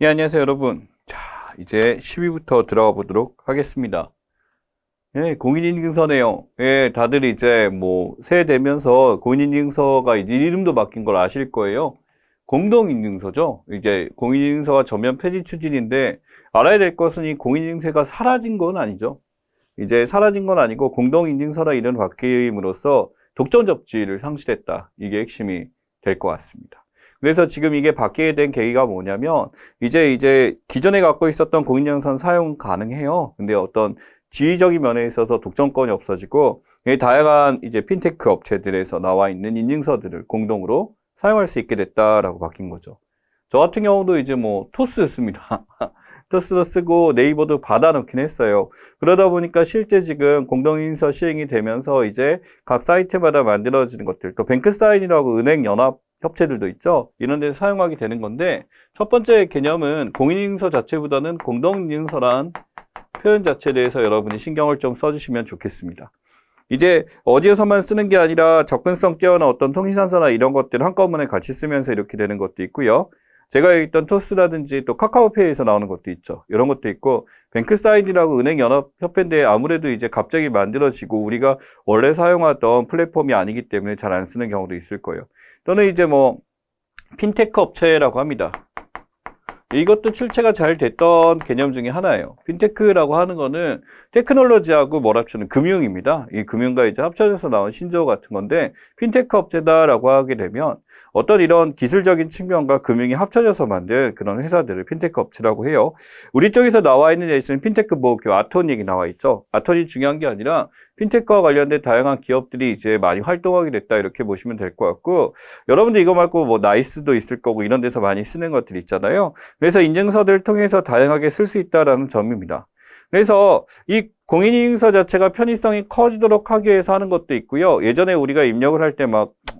예, 안녕하세요, 여러분. 자, 이제 10위부터 들어가 보도록 하겠습니다. 예, 공인인증서네요. 예, 다들 이제 새해 되면서 공인인증서가 이제 이름도 바뀐 걸 아실 거예요. 공동인증서죠. 이제 공인인증서가 전면 폐지 추진인데 알아야 될 것은 이 공인인증서가 사라진 건 아니죠. 이제 사라진 건 아니고 공동인증서라 이름 바뀜으로써 독점 접지를 상실했다. 이게 핵심이 될 것 같습니다. 그래서 지금 이게 바뀌게 된 계기가 뭐냐면 이제 기존에 갖고 있었던 공인인증서는 사용 가능해요. 근데 어떤 지위적인 면에 있어서 독점권이 없어지고 다양한 이제 핀테크 업체들에서 나와 있는 인증서들을 공동으로 사용할 수 있게 됐다라고 바뀐 거죠. 저 같은 경우도 이제 토스 씁니다. 토스도 쓰고 네이버도 받아놓긴 했어요. 그러다 보니까 실제 지금 공동인증서 시행이 되면서 이제 각 사이트마다 만들어지는 것들, 또 뱅크사인이라고 은행 연합 협체들도 있죠. 이런 데서 사용하게 되는 건데, 첫 번째 개념은 공인인증서 자체보다는 공동인증서란 표현 자체에 대해서 여러분이 신경을 좀 써주시면 좋겠습니다. 이제 어디에서만 쓰는 게 아니라 접근성 뛰어난 어떤 통신사나 이런 것들을 한꺼번에 같이 쓰면서 이렇게 되는 것도 있고요. 제가 있던 토스라든지 또 카카오페이에서 나오는 것도 있죠. 이런 것도 있고, 뱅크사인이라고 은행연합협회인데 아무래도 이제 갑자기 만들어지고 우리가 원래 사용하던 플랫폼이 아니기 때문에 잘 안 쓰는 경우도 있을 거예요. 또는 이제 핀테크 업체라고 합니다. 이것도 출처가 잘 됐던 개념 중에 하나예요. 핀테크라고 하는 거는 테크놀로지하고 뭘 합치는 금융입니다. 이 금융과 이제 합쳐져서 나온 신조어 같은 건데, 핀테크 업체다라고 하게 되면 어떤 이런 기술적인 측면과 금융이 합쳐져서 만든 그런 회사들을 핀테크 업체라고 해요. 우리 쪽에서 나와 있는 예시는 핀테크 아토닉이 나와 있죠. 아토닉이 중요한 게 아니라 핀테크와 관련된 다양한 기업들이 이제 많이 활동하게 됐다, 이렇게 보시면 될 것 같고, 여러분들 이거 말고 나이스도 있을 거고 이런 데서 많이 쓰는 것들 있잖아요. 그래서 인증서들을 통해서 다양하게 쓸 수 있다라는 점입니다. 그래서 이 공인인증서 자체가 편의성이 커지도록 하기 위해서 하는 것도 있고요. 예전에 우리가 입력을 할 때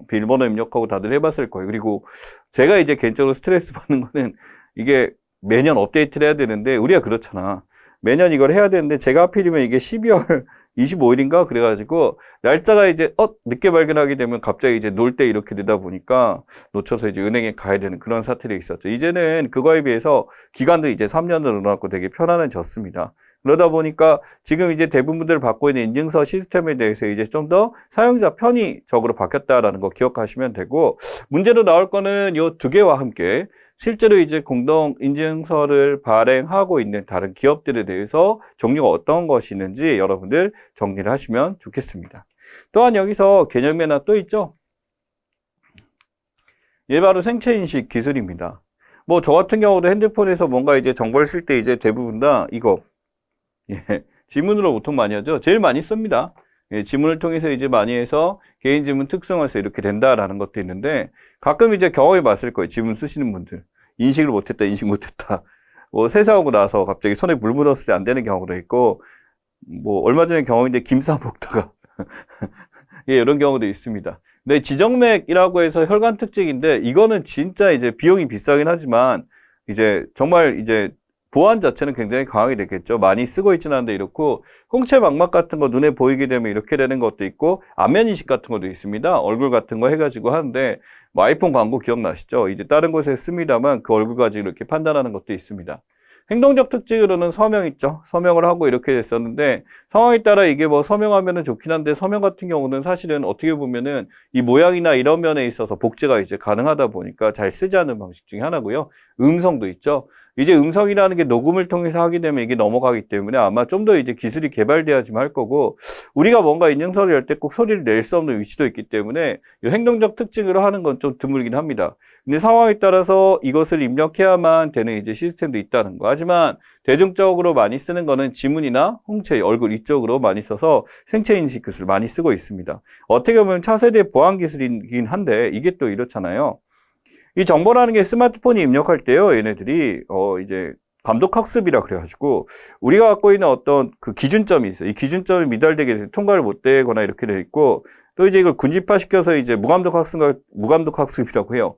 비밀번호 입력하고 다들 해봤을 거예요. 그리고 제가 이제 개인적으로 스트레스 받는 거는 이게 매년 업데이트를 해야 되는데, 우리가 그렇잖아. 매년 이걸 해야 되는데 제가 하필이면 이게 12월 25일인가 그래가지고 날짜가 이제 늦게 발견하게 되면 갑자기 이제 놀 때 이렇게 되다 보니까 놓쳐서 이제 은행에 가야 되는 그런 사태가 있었죠. 이제는 그거에 비해서 기간도 이제 3년으로 늘어났고 되게 편안해졌습니다. 그러다 보니까 지금 이제 대부분들 받고 있는 인증서 시스템에 대해서 이제 좀 더 사용자 편의적으로 바뀌었다라는 거 기억하시면 되고, 문제로 나올 거는 요 두 개와 함께 실제로 이제 공동인증서를 발행하고 있는 다른 기업들에 대해서 종류가 어떤 것이 있는지 여러분들 정리를 하시면 좋겠습니다. 또한 여기서 개념이 하나 또 있죠. 이게 바로 생체인식 기술입니다. 저 같은 경우도 핸드폰에서 뭔가 이제 정보를 쓸 때 이제 대부분 다 이거, 지문으로 보통 많이 하죠. 제일 많이 씁니다. 지문을 통해서 이제 많이 해서 개인 지문 특성화해서 이렇게 된다라는 것도 있는데, 가끔 이제 경험해 봤을 거예요. 지문 쓰시는 분들. 인식을 못했다, 인식 못했다. 세수하고 나서 갑자기 손에 물 묻었을 때 안 되는 경우도 있고, 얼마 전에 경험인데 김사 먹다가, 이런 경우도 있습니다. 근데 지정맥이라고 해서 혈관 특징인데, 이거는 진짜 이제 비용이 비싸긴 하지만, 이제 정말 이제 보안 자체는 굉장히 강하게 되겠죠. 많이 쓰고 있지는 않은데 이렇고, 홍채 망막 같은 거 눈에 보이게 되면 이렇게 되는 것도 있고, 안면 인식 같은 것도 있습니다. 얼굴 같은 거 해가지고 하는데, 아이폰 광고 기억나시죠? 이제 다른 곳에 씁니다만 그 얼굴 가지고 이렇게 판단하는 것도 있습니다. 행동적 특징으로는 서명 있죠. 서명을 하고 이렇게 됐었는데, 상황에 따라 이게 서명하면은 좋긴 한데, 서명 같은 경우는 사실은 어떻게 보면은 이 모양이나 이런 면에 있어서 복제가 이제 가능하다 보니까 잘 쓰지 않는 방식 중에 하나고요. 음성도 있죠. 이제 음성이라는 게 녹음을 통해서 하게 되면 이게 넘어가기 때문에 아마 좀 더 이제 기술이 개발돼야지만 할 거고, 우리가 뭔가 인증서를 열 때 꼭 소리를 낼 수 없는 위치도 있기 때문에 이 행동적 특징으로 하는 건 좀 드물긴 합니다. 근데 상황에 따라서 이것을 입력해야만 되는 이제 시스템도 있다는 거. 하지만 대중적으로 많이 쓰는 거는 지문이나 홍채, 얼굴 이쪽으로 많이 써서 생체인식 기술 많이 쓰고 있습니다. 어떻게 보면 차세대 보안 기술이긴 한데 이게 또 이렇잖아요. 이 정보라는 게 스마트폰이 입력할 때요, 얘네들이 이제 감독학습이라 그래가지고 우리가 갖고 있는 어떤 그 기준점이 있어요. 이 기준점이 미달되게 해서 통과를 못 되거나 이렇게 돼 있고, 또 이제 이걸 군집화시켜서 이제 무감독학습이라고 해요.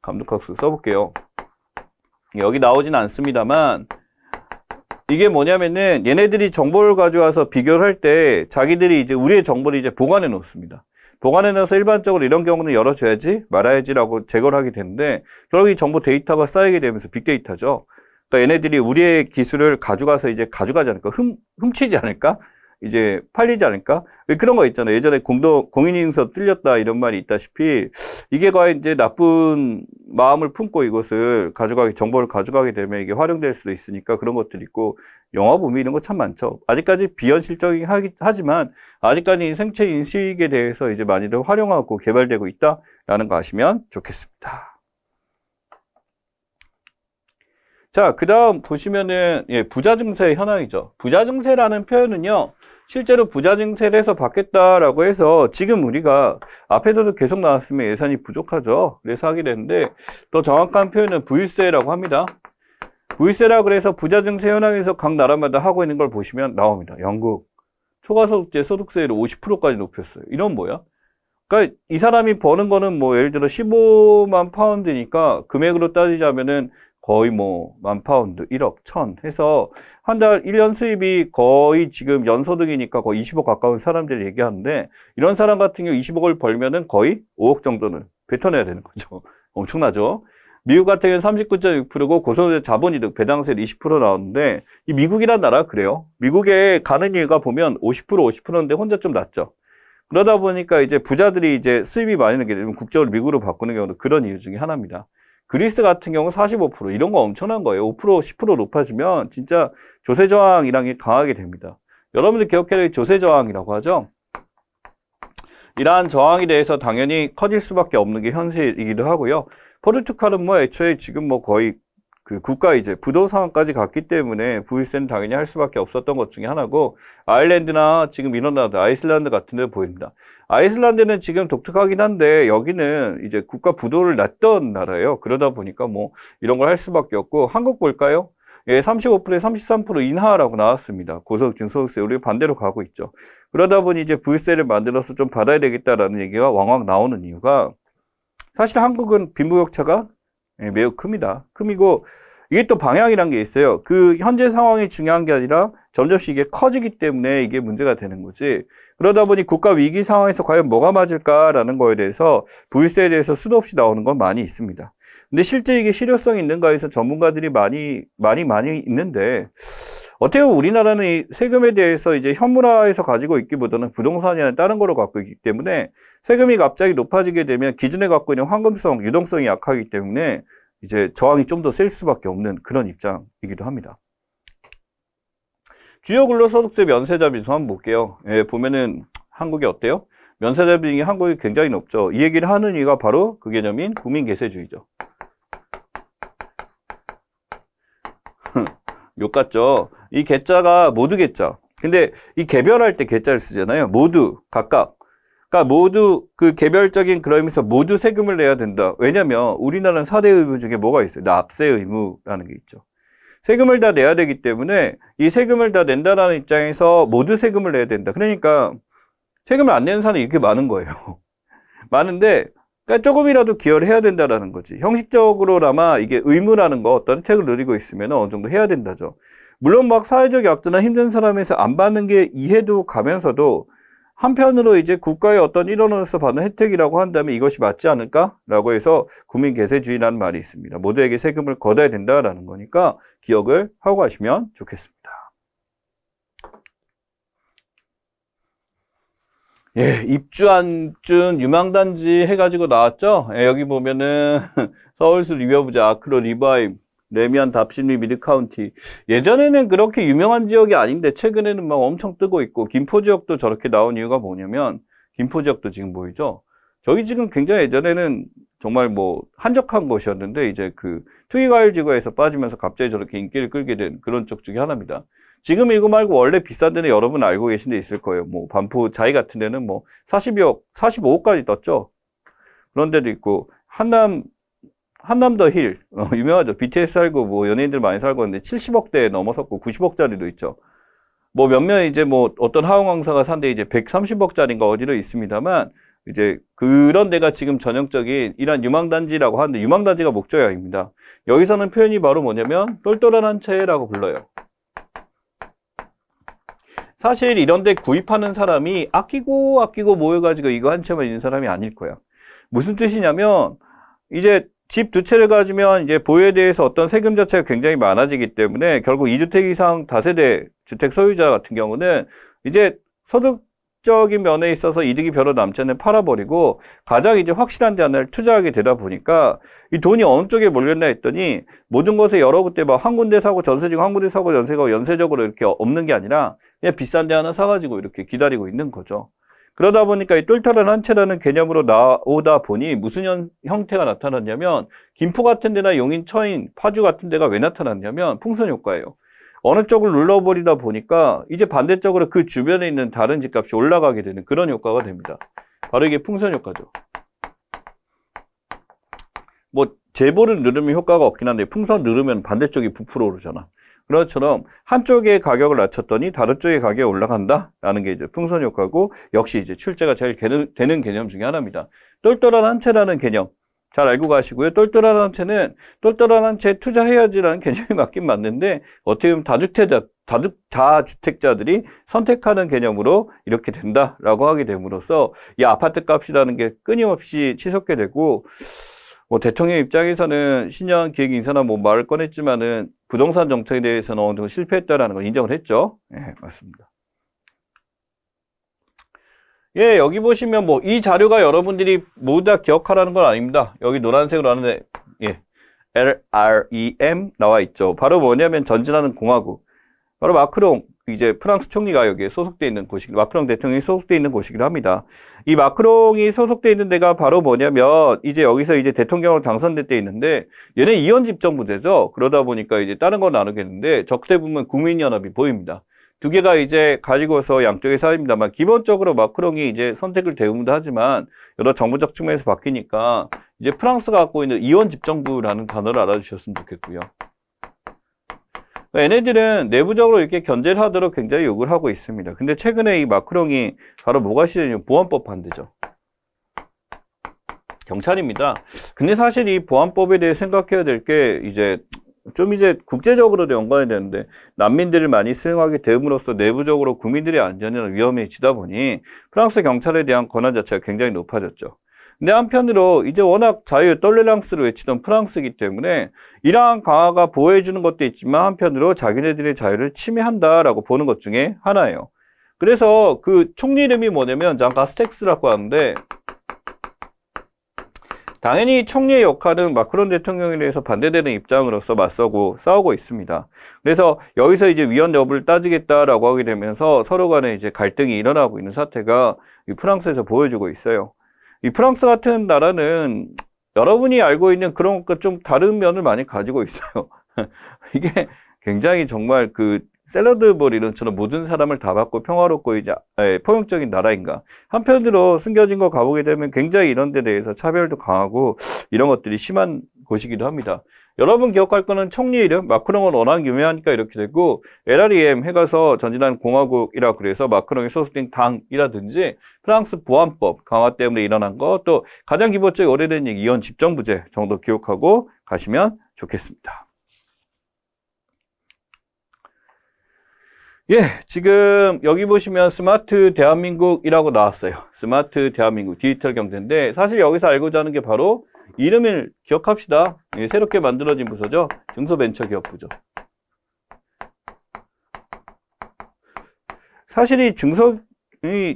감독학습 써볼게요. 여기 나오진 않습니다만, 이게 뭐냐면은 얘네들이 정보를 가져와서 비교를 할 때 자기들이 이제 우리의 정보를 이제 보관해 놓습니다. 보관해 놔서 일반적으로 이런 경우는 열어줘야지 말아야지라고 제거를 하게 되는데, 결국 이 정보 데이터가 쌓이게 되면서 빅데이터죠. 그러니까 얘네들이 우리의 기술을 가져가서 이제 가져가지 않을까? 훔치지 않을까? 이제 팔리지 않을까? 그런 거 있잖아요. 예전에 공인인증서 뚫렸다 이런 말이 있다시피 이게 과연 이제 나쁜 마음을 품고 이것을 정보를 가져가게 되면 이게 활용될 수도 있으니까 그런 것들이 있고 영화 보면 이런 거 참 많죠. 아직까지 비현실적이긴 하지만 아직까지 생체 인식에 대해서 이제 많이들 활용하고 개발되고 있다라는 거 아시면 좋겠습니다. 자, 그 다음 보시면은, 부자 증세 현황이죠. 부자 증세라는 표현은요, 실제로 부자 증세를 해서 받겠다라고 해서 지금 우리가 앞에서도 계속 나왔으면 예산이 부족하죠. 그래서 하게 되는데, 더 정확한 표현은 부일세라고 합니다. 부일세라고 그래서 부자 증세 현황에서 각 나라마다 하고 있는 걸 보시면 나옵니다. 영국, 초과소득세 소득세율을 50%까지 높였어요. 이런 뭐야? 그러니까 이 사람이 버는 거는 뭐 예를 들어 15만 파운드니까 금액으로 따지자면은 거의 뭐 10,000파운드, 1억, 1,000 해서 한 달 1년 수입이 거의 지금 연소득이니까 거의 20억 가까운 사람들이 얘기하는데 이런 사람 같은 경우 20억을 벌면은 거의 5억 정도는 뱉어내야 되는 거죠. 엄청나죠? 미국 같은 경우는 39.6%고 고소득 자본이득 배당세율 20% 나오는데 이 미국이란 나라 그래요. 미국에 가는 이유가 보면 50%, 50%인데 혼자 좀 낮죠. 그러다 보니까 이제 부자들이 이제 수입이 많이 나게 되면 국적을 미국으로 바꾸는 경우도 그런 이유 중에 하나입니다. 그리스 같은 경우 45% 이런 거 엄청난 거예요. 5%, 10% 높아지면 진짜 조세저항이랑 강하게 됩니다. 여러분들 기억해야 될 조세저항이라고 하죠. 이러한 저항에 대해서 당연히 커질 수밖에 없는 게 현실이기도 하고요. 포르투갈은 뭐 애초에 지금 뭐 거의 그 국가 이제 부도 상황까지 갔기 때문에 부일세는 당연히 할 수밖에 없었던 것 중에 하나고 아일랜드나 지금 이런 나라들 아이슬란드 같은 데 보입니다. 아이슬란드는 지금 독특하긴 한데 여기는 이제 국가 부도를 놨던 나라예요. 그러다 보니까 뭐 이런 걸 할 수밖에 없고 한국 볼까요? 예, 35%에 33% 인하라고 나왔습니다. 고소득증 소득세 우리 반대로 가고 있죠. 그러다 보니 이제 부일세를 만들어서 좀 받아야 되겠다라는 얘기가 왕왕 나오는 이유가 사실 한국은 빈부격차가 매우 큽이고 이게 또 방향이란 게 있어요. 그 현재 상황이 중요한 게 아니라 점점씩 이게 커지기 때문에 이게 문제가 되는 거지. 그러다 보니 국가 위기 상황에서 과연 뭐가 맞을까라는 거에 대해서 부일세에 대해서 수도 없이 나오는 건 많이 있습니다. 근데 실제 이게 실효성이 있는가 해서 전문가들이 많이 있는데 어떻게 보면 우리나라는 이 세금에 대해서 이제 현물화해서 가지고 있기보다는 부동산이나 다른 거로 갖고 있기 때문에 세금이 갑자기 높아지게 되면 기존에 갖고 있는 황금성, 유동성이 약하기 때문에 이제 저항이 좀 더 셀 수밖에 없는 그런 입장이기도 합니다. 주요 근로소득세 면세자 비중 한번 볼게요. 예, 보면은 한국이 어때요? 면세자 비중이 한국이 굉장히 높죠. 이 얘기를 하는 이유가 바로 그 개념인 국민계세주의죠. 욕 같죠? 이 개자가 모두 개자. 근데 이 개별할 때 개자를 쓰잖아요. 모두, 각각. 그러니까 모두 그 개별적인 그런 의미에서 모두 세금을 내야 된다. 왜냐면 우리나라는 4대 의무 중에 뭐가 있어요? 납세 의무라는 게 있죠. 세금을 다 내야 되기 때문에 이 세금을 다 낸다라는 입장에서 모두 세금을 내야 된다. 그러니까 세금을 안 내는 사람이 이렇게 많은 거예요. 많은데 그러니까 조금이라도 기여를 해야 된다라는 거지. 형식적으로나마 이게 의무라는 거 어떤 혜택을 누리고 있으면 어느 정도 해야 된다죠. 물론 막 사회적 약자나 힘든 사람에서 안 받는 게 이해도 가면서도 한편으로 이제 국가의 어떤 일원으로서 받는 혜택이라고 한다면 이것이 맞지 않을까라고 해서 국민계세주의라는 말이 있습니다. 모두에게 세금을 걷어야 된다라는 거니까 기억을 하고 가시면 좋겠습니다. 예, 입주 안준 유망단지 해가지고 나왔죠? 예, 여기 보면은 서울수 리버부자, 아크로, 리바임, 레미안, 답신리, 미드카운티. 예전에는 그렇게 유명한 지역이 아닌데 최근에는 막 엄청 뜨고 있고 김포 지역도 저렇게 나온 이유가 뭐냐면 김포 지역도 지금 보이죠? 저기 지금 굉장히 예전에는 정말 뭐 한적한 곳이었는데 이제 그 투기과열지구에서 빠지면서 갑자기 저렇게 인기를 끌게 된 그런 쪽 중에 하나입니다. 지금 이거 말고 원래 비싼 데는 여러분 알고 계신 데 있을 거예요. 뭐 반포 자이 같은 데는 뭐 40억, 45억까지 떴죠. 그런 데도 있고 한남더 힐 유명하죠. BTS 살고 뭐 연예인들 많이 살고 있는데 70억대 넘어섰고 90억짜리도 있죠. 뭐 몇몇 이제 뭐 어떤 하원광사가 산 데 이제 130억짜리인가 어디로 있습니다만 이제 그런 데가 지금 전형적인 이런 유망단지라고 하는데 유망단지가 목적이 아닙니다. 여기서는 표현이 바로 뭐냐면 똘똘한 한 채라고 불러요. 사실 이런 데 구입하는 사람이 아끼고 모여가지고 이거 한 채만 있는 사람이 아닐 거야. 무슨 뜻이냐면 이제 집 두 채를 가지면 이제 보유에 대해서 어떤 세금 자체가 굉장히 많아지기 때문에 결국 2주택 이상 다세대 주택 소유자 같은 경우는 이제 소득적인 면에 있어서 이득이 별로 남지 않는 팔아버리고 가장 이제 확실한 데 하나를 투자하게 되다 보니까 이 돈이 어느 쪽에 몰렸나 했더니 모든 것에 여러 군데 막 한 군데 사고 전세 지금 한 군데 사고 연세가 연쇄적으로 이렇게 없는 게 아니라 그냥 비싼 데 하나 사가지고 이렇게 기다리고 있는 거죠. 그러다 보니까 이 똘똘한 한 채라는 개념으로 나오다 보니 무슨 형태가 나타났냐면 김포 같은 데나 용인, 처인, 파주 같은 데가 왜 나타났냐면 풍선 효과예요. 어느 쪽을 눌러버리다 보니까 이제 반대적으로 그 주변에 있는 다른 집값이 올라가게 되는 그런 효과가 됩니다. 바로 이게 풍선 효과죠. 뭐 재보를 누르면 효과가 없긴 한데 풍선 누르면 반대쪽이 부풀어 오르잖아. 그런 것처럼 한쪽의 가격을 낮췄더니 다른 쪽의 가격이 올라간다라는 게 이제 풍선 효과고 역시 이제 출제가 제일 되는 개념 중에 하나입니다. 똘똘한 한 채라는 개념 잘 알고 가시고요. 똘똘한 한 채는 똘똘한 한 채 투자해야지라는 개념이 맞긴 맞는데 어떻게 보면 다주택자들이 선택하는 개념으로 이렇게 된다라고 하게 됨으로써 이 아파트 값이라는 게 끊임없이 치솟게 되고 뭐 대통령 입장에서는 신년 기획 인사나 뭐 말을 꺼냈지만은 부동산 정책에 대해서는 어느 정도 실패했다라는 걸 인정을 했죠. 예, 맞습니다. 예, 여기 보시면 뭐 이 자료가 여러분들이 모두 다 기억하라는 건 아닙니다. 여기 노란색으로 하는데 예, LREM 나와 있죠. 바로 뭐냐면 전진하는 공화국. 바로 마크롱 이제 프랑스 총리가 여기에 소속돼 있는 곳이 마크롱 대통령이 소속돼 있는 곳이기도 합니다. 이 마크롱이 소속돼 있는 데가 바로 뭐냐면 이제 여기서 이제 대통령으로 당선될 때 있는데 얘네 이원 집정부제죠. 그러다 보니까 이제 다른 건 나누겠는데 적대 보면 국민연합이 보입니다. 두 개가 이제 가지고서 양쪽의 사입니다만 기본적으로 마크롱이 이제 선택을 대우도 하지만 여러 정부적 측면에서 바뀌니까 이제 프랑스가 갖고 있는 이원 집정부라는 단어를 알아주셨으면 좋겠고요. 얘네들은 내부적으로 이렇게 견제를 하도록 굉장히 요구를 하고 있습니다. 근데 최근에 이 마크롱이 바로 뭐가 시제냐면 보안법 반대죠. 경찰입니다. 근데 사실 이 보안법에 대해 생각해야 될 게 이제 국제적으로도 연관이 되는데 난민들을 많이 수용하게 됨으로써 내부적으로 국민들의 안전이 위험해지다 보니 프랑스 경찰에 대한 권한 자체가 굉장히 높아졌죠. 근데 한편으로 이제 워낙 자유 똘레랑스를 외치던 프랑스이기 때문에 이러한 강화가 보호해주는 것도 있지만 한편으로 자기네들의 자유를 침해한다라고 보는 것 중에 하나예요. 그래서 그 총리 이름이 뭐냐면 장 가스텍스라고 하는데 당연히 총리의 역할은 마크롱 대통령에 대해서 반대되는 입장으로서 맞서고 싸우고 있습니다. 그래서 여기서 이제 위헌 여부를 따지겠다라고 하게 되면서 서로 간에 이제 갈등이 일어나고 있는 사태가 이 프랑스에서 보여주고 있어요. 이 프랑스 같은 나라는 여러분이 알고 있는 그런 것과 좀 다른 면을 많이 가지고 있어요. 이게 굉장히 정말 그 샐러드볼 이런처럼 모든 사람을 다 받고 평화롭고 이제 포용적인 나라인가. 한편으로 숨겨진 거 가보게 되면 굉장히 이런 데 대해서 차별도 강하고 이런 것들이 심한 곳이기도 합니다. 여러분 기억할 거는 총리 이름 마크롱은 워낙 유명하니까 이렇게 되고 LREM 해가서 전진한 공화국이라 그래서 마크롱이 소속된 당이라든지 프랑스 보안법 강화 때문에 일어난 거 또 가장 기본적인 오래된 얘기 이원 집정부제 정도 기억하고 가시면 좋겠습니다. 예, 지금 여기 보시면 스마트 대한민국이라고 나왔어요. 스마트 대한민국 디지털 경제인데 사실 여기서 알고자 하는 게 바로 이름을 기억합시다. 예, 새롭게 만들어진 부서죠. 중소벤처기업부죠. 사실 이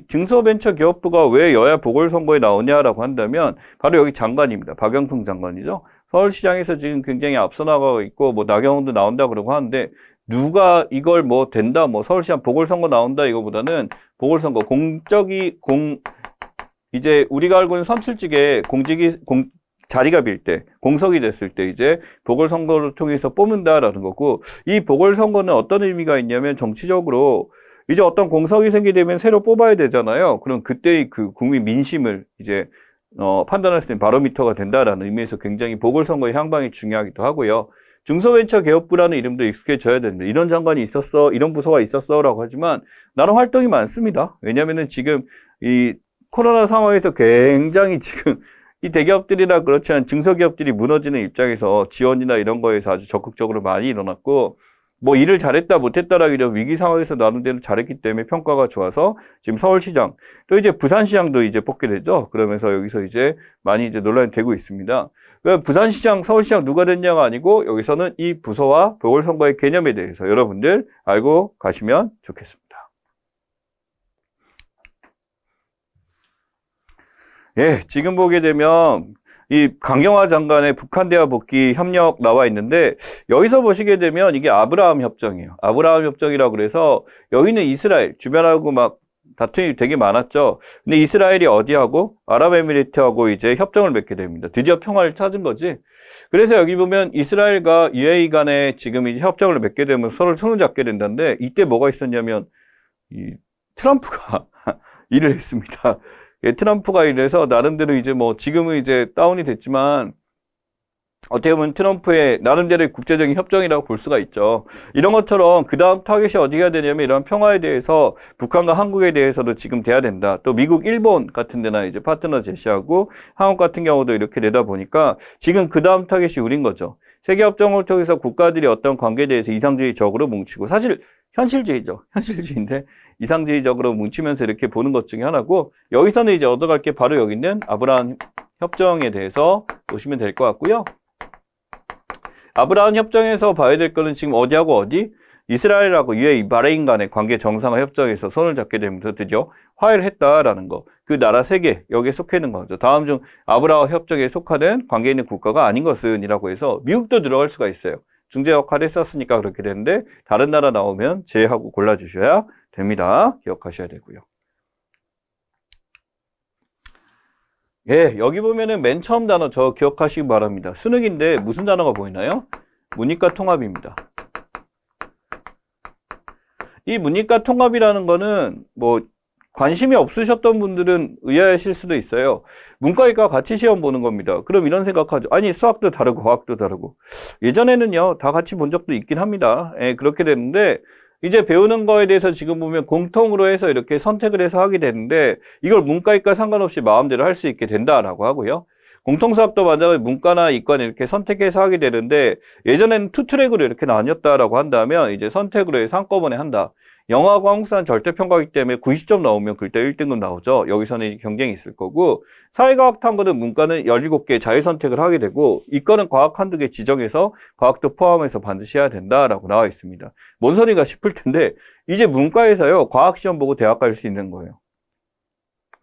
중소벤처기업부가 왜 여야 보궐선거에 나오냐라고 한다면 바로 여기 장관입니다. 박영통 장관이죠. 서울시장에서 지금 굉장히 앞서 나가고 있고 뭐 나경원도 나온다 그러고 하는데 누가 이걸 뭐 된다 뭐 서울시장 보궐선거 나온다 이거보다는 보궐선거 이제 우리가 알고 있는 선출직에 자리가 빌 때, 공석이 됐을 때 이제 보궐선거를 통해서 뽑는다라는 거고 이 보궐선거는 어떤 의미가 있냐면 정치적으로 이제 어떤 공석이 생기게 되면 새로 뽑아야 되잖아요. 그럼 그때의 그 국민 민심을 이제 판단할 수 있는 바로미터가 된다라는 의미에서 굉장히 보궐선거의 향방이 중요하기도 하고요. 중소벤처기업부라는 이름도 익숙해져야 됩니다. 이런 장관이 있었어, 이런 부서가 있었어라고 하지만 나름 활동이 많습니다. 왜냐하면은 지금 이 코로나 상황에서 굉장히 지금 이 대기업들이나 그렇지 않은 중소기업들이 무너지는 입장에서 지원이나 이런 거에서 아주 적극적으로 많이 일어났고 뭐 일을 잘했다 못했다라기보다 위기 상황에서 나름대로 잘했기 때문에 평가가 좋아서 지금 서울시장 또 이제 부산시장도 이제 뽑게 되죠. 그러면서 여기서 이제 많이 이제 논란이 되고 있습니다. 왜 부산시장, 서울시장 누가 됐냐가 아니고 여기서는 이 부서와 보궐선거의 개념에 대해서 여러분들 알고 가시면 좋겠습니다. 예, 지금 보게 되면 이 강경화 장관의 북한 대화 복귀 협력 나와 있는데 여기서 보시게 되면 이게 아브라함 협정이에요. 아브라함 협정이라고 그래서 여기는 이스라엘 주변하고 막 다툼이 되게 많았죠. 근데 이스라엘이 어디하고 아랍에미리트하고 이제 협정을 맺게 됩니다. 드디어 평화를 찾은 거지. 그래서 여기 보면 이스라엘과 UAE 간에 지금 이제 협정을 맺게 되면 서로 손을 잡게 된다는데 이때 뭐가 있었냐면 이 트럼프가 일을 했습니다. 예, 트럼프가 이래서 나름대로 이제 뭐 지금은 이제 다운이 됐지만 어떻게 보면 트럼프의 나름대로의 국제적인 협정이라고 볼 수가 있죠. 이런 것처럼 그 다음 타겟이 어디가 되냐면 이런 평화에 대해서 북한과 한국에 대해서도 지금 돼야 된다. 또 미국, 일본 같은 데나 이제 파트너 제시하고 한국 같은 경우도 이렇게 되다 보니까 지금 그 다음 타겟이 우린 거죠. 세계협정을 통해서 국가들이 어떤 관계에 대해서 이상주의적으로 뭉치고 사실 현실주의죠. 현실주의인데 이상주의적으로 뭉치면서 이렇게 보는 것 중에 하나고 여기서는 이제 얻어갈 게 바로 여기 있는 아브라함 협정에 대해서 보시면 될 것 같고요. 아브라함 협정에서 봐야 될 거는 지금 어디하고 어디? 이스라엘하고 UAE, 바레인 간의 관계 정상화 협정에서 손을 잡게 되면서 드디어 화해를 했다라는 거. 그 나라 3개 여기에 속해 있는 거죠. 다음 중 아브라함 협정에 속하는 관계에 있는 국가가 아닌 것은 이라고 해서 미국도 들어갈 수가 있어요. 중재 역할을 했었으니까 그렇게 되는데 다른 나라 나오면 제외하고 골라주셔야 됩니다. 기억하셔야 되고요. 예, 여기 보면은 맨 처음 단어 저 기억하시기 바랍니다. 수능인데 무슨 단어가 보이나요? 문이과 통합입니다. 이 문이과 통합이라는 거는 뭐 관심이 없으셨던 분들은 의아하실 수도 있어요. 문과이과 같이 시험 보는 겁니다. 그럼 이런 생각하죠. 아니 수학도 다르고 과학도 다르고 예전에는요 다 같이 본 적도 있긴 합니다. 예, 그렇게 됐는데 이제 배우는 거에 대해서 지금 보면 공통으로 해서 이렇게 선택을 해서 하게 되는데 이걸 문과이과 상관없이 마음대로 할 수 있게 된다라고 하고요. 공통수학도 마찬가지로 문과나 이과는 이렇게 선택해서 하게 되는데 예전에는 투 트랙으로 이렇게 나뉘었다라고 한다면 이제 선택으로 해서 한꺼번에 한다. 영어하고 한국사는 절대평가이기 때문에 90점 나오면 그때 1등급 나오죠. 여기서는 이제 경쟁이 있을 거고 사회과학 탐구는 문과는 17개 자유선택을 하게 되고 이과는 과학 한두 개 지정해서 과학도 포함해서 반드시 해야 된다라고 나와 있습니다. 뭔 소리가 싶을 텐데 이제 문과에서요 과학시험 보고 대학 갈 수 있는 거예요.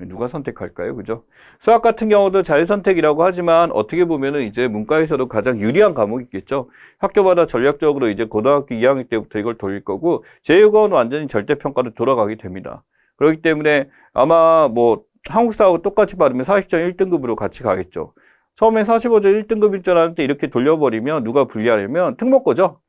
누가 선택할까요? 그죠? 수학 같은 경우도 자유선택이라고 하지만 어떻게 보면은 이제 문과에서도 가장 유리한 과목이 있겠죠. 학교마다 전략적으로 이제 고등학교 2학년 때부터 이걸 돌릴 거고 제6과는 완전히 절대평가로 돌아가게 됩니다. 그렇기 때문에 아마 뭐 한국사하고 똑같이 받으면 40점 1등급으로 같이 가겠죠. 처음엔 45점 1등급일 줄 알았는데 이렇게 돌려버리면 누가 불리하려면 특목고죠.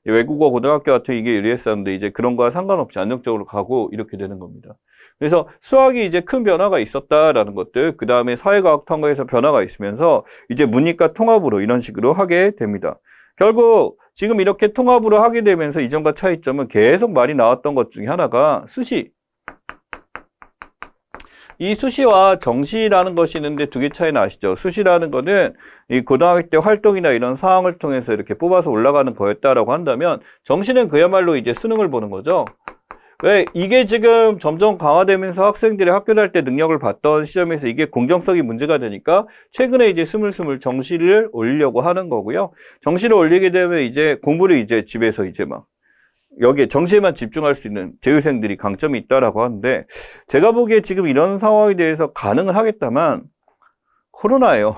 외국어 고등학교 같은 이게 유리했었는데 이제 그런 거와 상관없이 안정적으로 가고 이렇게 되는 겁니다. 그래서 수학이 이제 큰 변화가 있었다라는 것들, 그 다음에 사회과학 탐구에서 변화가 있으면서 이제 문이과 통합으로 이런 식으로 하게 됩니다. 결국 지금 이렇게 통합으로 하게 되면서 이전과 차이점은 계속 말이 나왔던 것 중에 하나가 수시. 이 수시와 정시라는 것이 있는데 두 개 차이는 아시죠? 수시라는 거는 이 고등학교 때 활동이나 이런 상황을 통해서 이렇게 뽑아서 올라가는 거였다라고 한다면 정시는 그야말로 이제 수능을 보는 거죠. 왜 이게 지금 점점 강화되면서 학생들이 학교 다닐 때 능력을 봤던 시점에서 이게 공정성이 문제가 되니까 최근에 이제 스물스물 정시를 올리려고 하는 거고요. 정시를 올리게 되면 이제 공부를 이제 집에서 이제 막 여기에 정시에만 집중할 수 있는 재수생들이 강점이 있다라고 하는데 제가 보기에 지금 이런 상황에 대해서 가능을 하겠다만 코로나예요.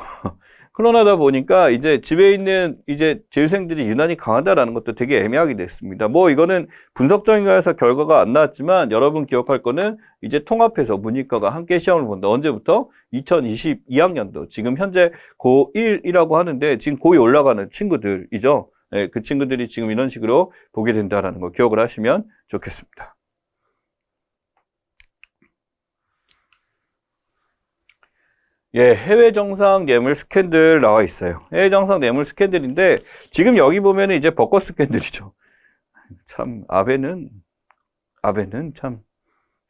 코로나다 보니까 이제 집에 있는 이제 재수생들이 유난히 강하다라는 것도 되게 애매하게 됐습니다. 뭐 이거는 분석적인 거에서 결과가 안 나왔지만 여러분 기억할 거는 이제 통합해서 문이과가 함께 시험을 본다. 언제부터? 2022학년도. 지금 현재 고1이라고 하는데 지금 고2 올라가는 친구들이죠. 네, 그 친구들이 지금 이런 식으로 보게 된다라는 거 기억을 하시면 좋겠습니다. 예, 해외 정상 뇌물 스캔들 나와 있어요. 해외 정상 뇌물 스캔들인데 지금 여기 보면은 이제 벚꽃 스캔들이죠. 참 아베는 참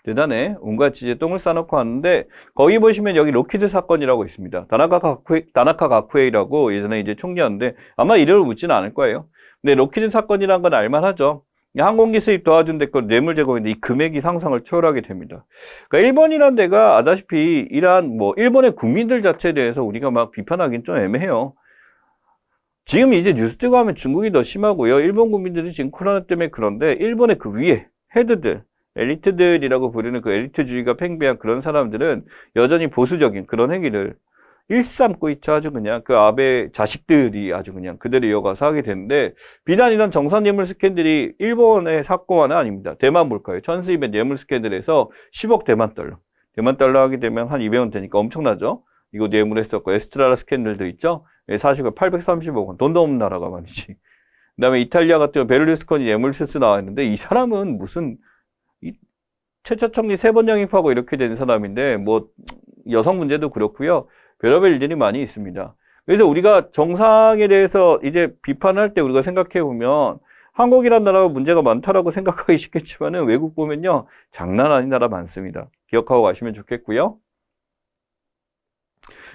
대단해. 온갖 이제 똥을 싸놓고 왔는데 거기 보시면 여기 로키드 사건이라고 있습니다. 다나카 가쿠에이라고 예전에 이제 총리였는데 아마 이름을 묻지는 않을 거예요. 근데 로키드 사건이란 건 알만하죠. 항공기 수입 도와준 데건 뇌물 제공인데 이 금액이 상상을 초월하게 됩니다. 그러니까 일본이란 데가 아다시피 이러한 뭐 일본의 국민들 자체에 대해서 우리가 막 비판하기는 좀 애매해요. 지금 이제 뉴스 뜨고 하면 중국이 더 심하고요. 일본 국민들이 지금 코로나 때문에 그런데 일본의 그 위에 헤드들, 엘리트들이라고 부르는 그 엘리트주의가 팽배한 그런 사람들은 여전히 보수적인 그런 행위를 일삼고 있죠. 아주 그냥 그 아베 자식들이 아주 그냥 그대로 이어가서 하게 되는데 비단 이런 정산 뇌물 스캔들이 일본의 사건은 아닙니다. 대만 볼까요? 천수입의 뇌물 스캔들에서 10억 대만 달러. 대만 달러 하게 되면 한 200원 되니까 엄청나죠. 이거 뇌물했었고 에스트라라 스캔들도 있죠. 사실은 830억 원. 돈도 없는 나라가 말이지. 그다음에 이탈리아 같은 경우 베를루스코니 뇌물수수 나왔는데 이 사람은 무슨 최초 총리 3번 영입하고 이렇게 된 사람인데 뭐 여성 문제도 그렇고요. 별의별 일들이 많이 있습니다. 그래서 우리가 정상에 대해서 이제 비판할 때 우리가 생각해 보면 한국이란 나라가 문제가 많다라고 생각하기 쉽겠지만은 외국 보면요. 장난 아닌 나라 많습니다. 기억하고 가시면 좋겠고요.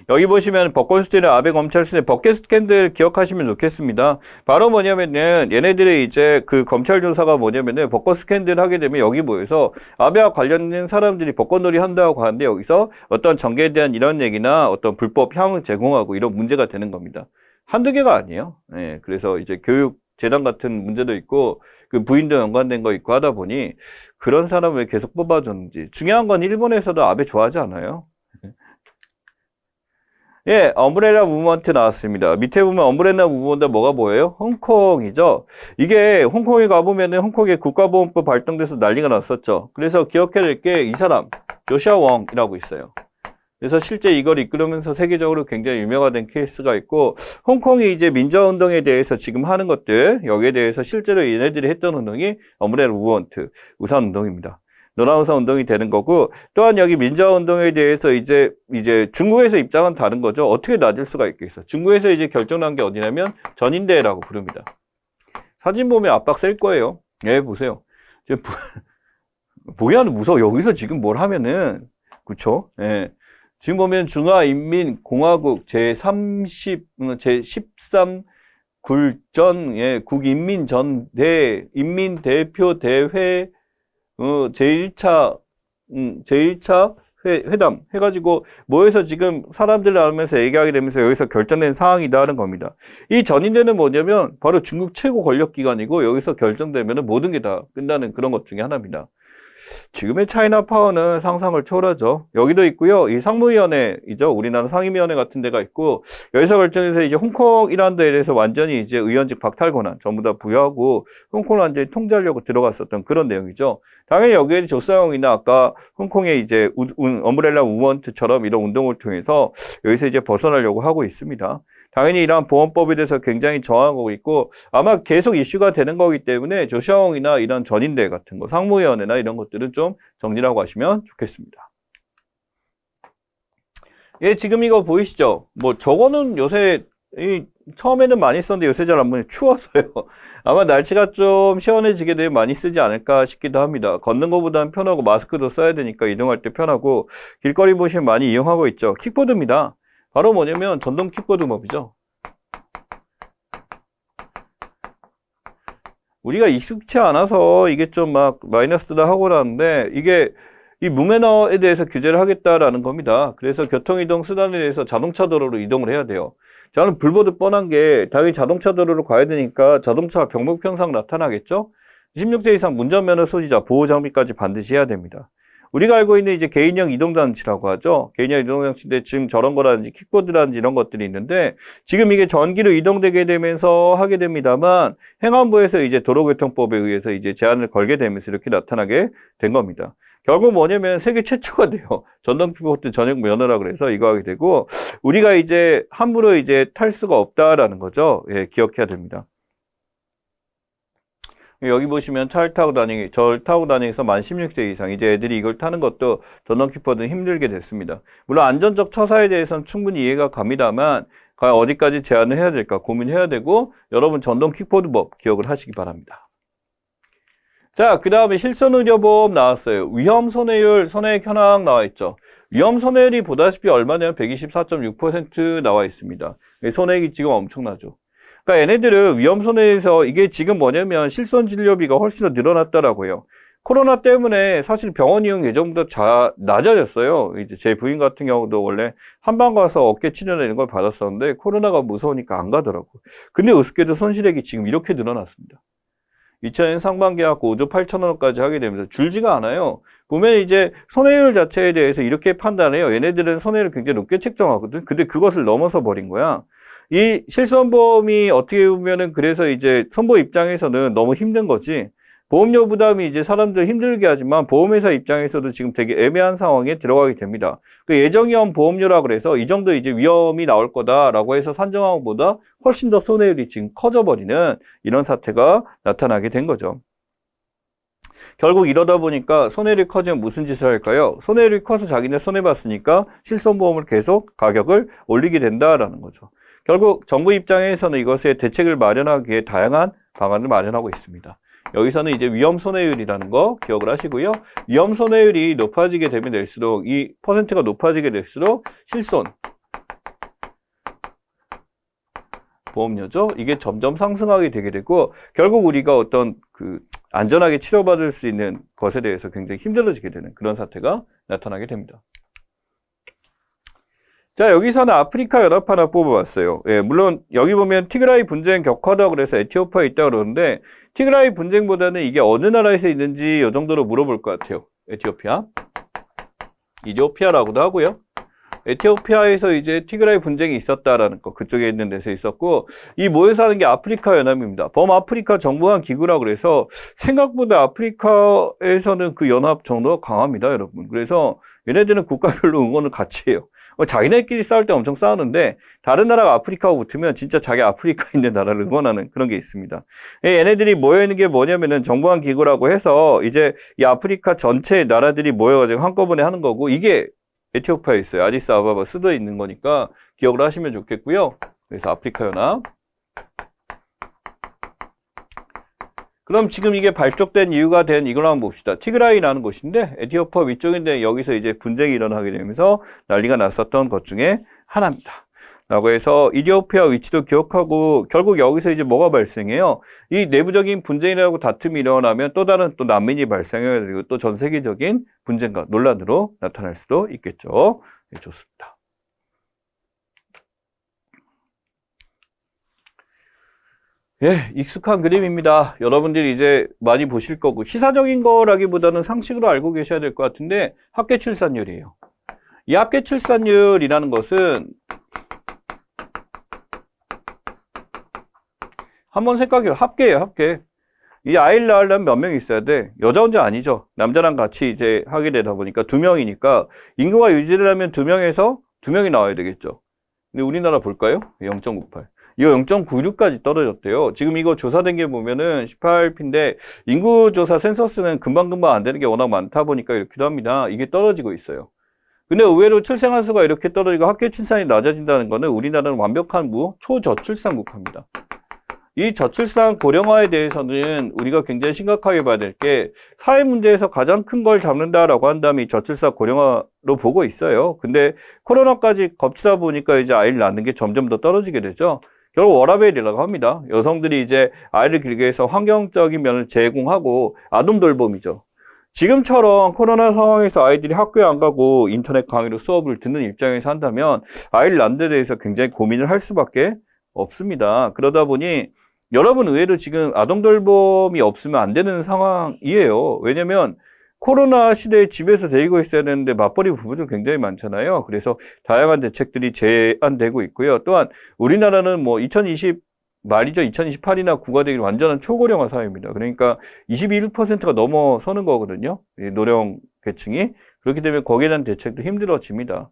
여기 보시면 법권 수재나 아베 검찰 수재 법계 스캔들 기억하시면 좋겠습니다. 바로 뭐냐면은 얘네들의 이제 그 검찰 조사가 뭐냐면은 법권 스캔들 하게 되면 여기 모여서 아베와 관련된 사람들이 법권놀이 한다고 하는데 여기서 어떤 정계에 대한 이런 얘기나 어떤 불법 향응 제공하고 이런 문제가 되는 겁니다. 한두 개가 아니에요. 예, 그래서 이제 교육 재단 같은 문제도 있고 그 부인도 연관된 거 있고 하다 보니 그런 사람을 왜 계속 뽑아줬는지. 중요한 건 일본에서도 아베 좋아하지 않아요. 예, 엄브렐라 무브먼트 나왔습니다. 밑에 보면 엄브렐라 무브먼트 뭐가 보여요? 홍콩이죠. 이게 홍콩에 가보면은 홍콩의 국가보안법 발동돼서 난리가 났었죠. 그래서 기억해야 될 게 이 사람, 조시아 웡이라고 있어요. 그래서 실제 이걸 이끌으면서 세계적으로 굉장히 유명화 된 케이스가 있고, 홍콩이 이제 민주화운동에 대해서 지금 하는 것들, 여기에 대해서 실제로 얘네들이 했던 운동이 엄브렐라 무브먼트, 우산운동입니다. 노란우산 운동이 되는 거고, 또한 여기 민주화운동에 대해서 이제 중국에서 입장은 다른 거죠. 어떻게 낮을 수가 있겠어. 중국에서 이제 결정난 게 어디냐면 전인대회라고 부릅니다. 사진 보면 압박 셀 거예요. 예, 보세요. 보기에는 무서워. 여기서 지금 뭘 하면은, 그쵸? 예. 지금 보면 중화인민공화국 제13 굴전, 예, 국인민전대, 인민대표대회, 제1차 회담 해가지고 모여서 지금 사람들 나오면서 얘기하게 되면서 여기서 결정된 사항이다 하는 겁니다. 이 전인대는 뭐냐면 바로 중국 최고 권력기관이고 여기서 결정되면 모든 게 다 끝나는 그런 것 중에 하나입니다. 지금의 차이나 파워는 상상을 초월하죠. 여기도 있고요. 이 상무위원회이죠. 우리나라 상임위원회 같은 데가 있고 여기서 결정해서 이제 홍콩이라는 데에 대해서 완전히 이제 의원직 박탈 권한 전부 다 부여하고 홍콩을 완전히 통제하려고 들어갔었던 그런 내용이죠. 당연히 여기에 조사용이나 아까 홍콩의 이제 엄브렐라 무브먼트처럼 이런 운동을 통해서 여기서 이제 벗어나려고 하고 있습니다. 당연히 이러한 보안법에 대해서 굉장히 저항하고 있고 아마 계속 이슈가 되는 거기 때문에 조샤옹이나 이런 전인대 같은 거, 상무위원회나 이런 것들은 좀 정리라고 하시면 좋겠습니다. 예, 지금 이거 보이시죠? 뭐 저거는 요새 처음에는 많이 썼는데 요새 잘 안 보니 추워서요. 아마 날씨가 좀 시원해지게 되면 많이 쓰지 않을까 싶기도 합니다. 걷는 것보다는 편하고 마스크도 써야 되니까 이동할 때 편하고 길거리 보시면 많이 이용하고 있죠. 킥보드입니다. 바로 뭐냐면 전동 킥보드법이죠. 우리가 익숙치 않아서 이게 좀 막 마이너스다 하고 나는데 이게 이 무매너에 대해서 규제를 하겠다라는 겁니다. 그래서 교통이동 수단에 대해서 자동차 도로로 이동을 해야 돼요. 저는 불보듯 뻔한 게 당연히 자동차 도로로 가야 되니까 자동차 병목편상 나타나겠죠? 16세 이상 운전면허 소지자 보호장비까지 반드시 해야 됩니다. 우리가 알고 있는 이제 개인형 이동장치라고 하죠. 개인형 이동장치인데 지금 저런 거라든지 킥보드라든지 이런 것들이 있는데 지금 이게 전기로 이동되게 되면서 하게 됩니다만 행안부에서 이제 도로교통법에 의해서 이제 제한을 걸게 되면서 이렇게 나타나게 된 겁니다. 결국 뭐냐면 세계 최초가 돼요. 전동 킥보드 전용 면허라 그래서 이거 하게 되고 우리가 이제 함부로 이제 탈 수가 없다라는 거죠. 예, 기억해야 됩니다. 여기 보시면 절 타고 다니면서 만 16세 이상 이제 애들이 이걸 타는 것도 전동 킥보드는 힘들게 됐습니다. 물론 안전적 처사에 대해서는 충분히 이해가 갑니다만 과연 어디까지 제한을 해야 될까 고민해야 되고 여러분 전동 킥보드법 기억을 하시기 바랍니다. 자, 그 다음에 실손의료보험 나왔어요. 위험손해율, 손해액 현황 나와 있죠. 위험손해율이 보다시피 얼마냐면 124.6% 나와 있습니다. 손해액이 지금 엄청나죠. 그러니까 얘네들은 위험손해에서 이게 지금 뭐냐면 실손진료비가 훨씬 더 늘어났다라고 해요. 코로나 때문에 사실 병원 이용 예전보다 낮아졌어요. 이제 제 부인 같은 경우도 원래 한방 가서 어깨 치료나 이런 걸 받았었는데 코로나가 무서우니까 안 가더라고. 근데 우습게도 손실액이 지금 이렇게 늘어났습니다. 2000년 상반기 갖고 5조 8천원까지 하게 되면서 줄지가 않아요. 보면 이제 손해율 자체에 대해서 이렇게 판단해요. 얘네들은 손해를 굉장히 높게 책정하거든. 근데 그것을 넘어서 버린 거야. 이 실손보험이 어떻게 보면은 그래서 이제 선보 입장에서는 너무 힘든 거지. 보험료 부담이 이제 사람들 힘들게 하지만 보험회사 입장에서도 지금 되게 애매한 상황에 들어가게 됩니다. 그 예정위험 보험료라 그래서 이 정도 이제 위험이 나올 거다라고 해서 산정한 것보다 훨씬 더 손해율이 지금 커져버리는 이런 사태가 나타나게 된 거죠. 결국 이러다 보니까 손해율이 커지면 무슨 짓을 할까요? 손해율이 커서 자기네 손해봤으니까 실손보험을 계속 가격을 올리게 된다라는 거죠. 결국 정부 입장에서는 이것에 대책을 마련하기 위해 다양한 방안을 마련하고 있습니다. 여기서는 이제 위험 손해율이라는 거 기억을 하시고요. 위험 손해율이 높아지게 되면 될수록 이 퍼센트가 높아지게 될수록 실손 보험료죠. 이게 점점 상승하게 되게 되고 결국 우리가 어떤 안전하게 치료받을 수 있는 것에 대해서 굉장히 힘들어지게 되는 그런 사태가 나타나게 됩니다. 자, 여기서는 아프리카 연합 하나 뽑아봤어요. 예, 물론 여기 보면 티그라이 분쟁 격화다 그래서 에티오피아에 있다 그러는데 티그라이 분쟁보다는 이게 어느 나라에서 있는지 이 정도로 물어볼 것 같아요. 에티오피아, 이디오피아라고도 하고요. 에티오피아에서 이제 티그라이 분쟁이 있었다라는 거 그쪽에 있는 데서 있었고 이 모여서 하는 게 아프리카 연합입니다. 범아프리카 정보한 기구라고 그래서 생각보다 아프리카에서는 그 연합 정도가 강합니다, 여러분. 그래서 얘네들은 국가별로 응원을 같이 해요. 자기네끼리 싸울 때 엄청 싸우는데 다른 나라가 아프리카하고 붙으면 진짜 자기 아프리카에 있는 나라를 응원하는 그런 게 있습니다. 얘네들이 모여있는 게 뭐냐면은 정보한 기구라고 해서 이제 이 아프리카 전체 나라들이 모여가지고 한꺼번에 하는 거고 이게 에티오피아에 있어요. 아디스아바바 수도에 있는 거니까 기억을 하시면 좋겠고요. 그래서 아프리카 연합. 그럼 지금 이게 발족된 이유가 된 이걸 한번 봅시다. 티그라이라는 곳인데 에티오피아 위쪽인데 여기서 이제 분쟁이 일어나게 되면서 난리가 났었던 것 중에 하나입니다. 라고 해서 이디오피아 위치도 기억하고 결국 여기서 이제 뭐가 발생해요? 이 내부적인 분쟁이라고 다툼이 일어나면 또 다른 또 난민이 발생해야 되고 또 전 세계적인 분쟁과 논란으로 나타날 수도 있겠죠. 네, 좋습니다. 예, 익숙한 그림입니다. 여러분들이 이제 많이 보실 거고 시사적인 거라기보다는 상식으로 알고 계셔야 될 것 같은데 합계 출산율이에요. 이 합계 출산율이라는 것은 한번 생각해요. 합계예요, 합계. 이 아이를 낳으려면 몇 명 있어야 돼? 여자 혼자 아니죠. 남자랑 같이 이제 하게 되다 보니까 2명이니까 인구가 유지를 하면 2명에서 2명이 나와야 되겠죠. 근데 우리나라 볼까요? 0.98. 이거 0.96까지 떨어졌대요. 지금 이거 조사된 게 보면은 18P인데 인구조사 센서스는 금방금방 안 되는 게 워낙 많다 보니까 이렇기도 합니다. 이게 떨어지고 있어요. 근데 의외로 출생한 수가 이렇게 떨어지고 합계 출산이 낮아진다는 거는 우리나라는 완벽한 초저출산 국가입니다. 이 저출산 고령화에 대해서는 우리가 굉장히 심각하게 봐야 될 게 사회 문제에서 가장 큰 걸 잡는다라고 한다면 이 저출산 고령화로 보고 있어요. 근데 코로나까지 겹치다 보니까 이제 아이를 낳는 게 점점 더 떨어지게 되죠. 결국 워라밸이라고 합니다. 여성들이 이제 아이를 길게 해서 환경적인 면을 제공하고 아동 돌봄이죠. 지금처럼 코로나 상황에서 아이들이 학교에 안 가고 인터넷 강의로 수업을 듣는 입장에서 한다면 아이를 낳는 데 대해서 굉장히 고민을 할 수밖에 없습니다. 그러다 보니 여러분 의외로 지금 아동 돌봄이 없으면 안 되는 상황이에요. 왜냐면 코로나 시대에 집에서 데리고 있어야 되는데 맞벌이 부부도 굉장히 많잖아요. 그래서 다양한 대책들이 제안되고 있고요. 또한 우리나라는 뭐 2020 말이죠. 2028이나 9가 되길 완전한 초고령화 사회입니다. 그러니까 21%가 넘어서는 거거든요. 노령 계층이. 그렇게 되면 거기에 대한 대책도 힘들어집니다.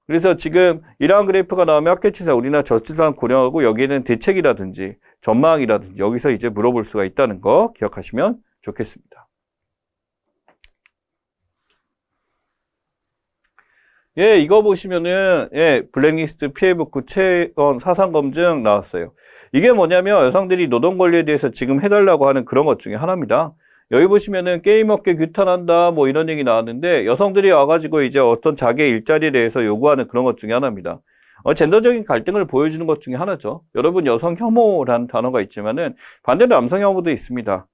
그래서 지금 이러한 그래프가 나오면 합계출산, 우리나라 저출산 고령하고 여기에는 대책이라든지 전망이라든지 여기서 이제 물어볼 수가 있다는 거 기억하시면 좋겠습니다. 예, 이거 보시면은, 예, 블랙리스트 피해복구 체원 사상검증 나왔어요. 이게 뭐냐면 여성들이 노동 권리에 대해서 지금 해달라고 하는 그런 것 중에 하나입니다. 여기 보시면은 게임업계 규탄한다 뭐 이런 얘기 나왔는데 여성들이 와가지고 이제 어떤 자기의 일자리에 대해서 요구하는 그런 것 중에 하나입니다. 젠더적인 갈등을 보여주는 것 중에 하나죠. 여러분 여성 혐오라는 단어가 있지만은 반대로 남성 혐오도 있습니다.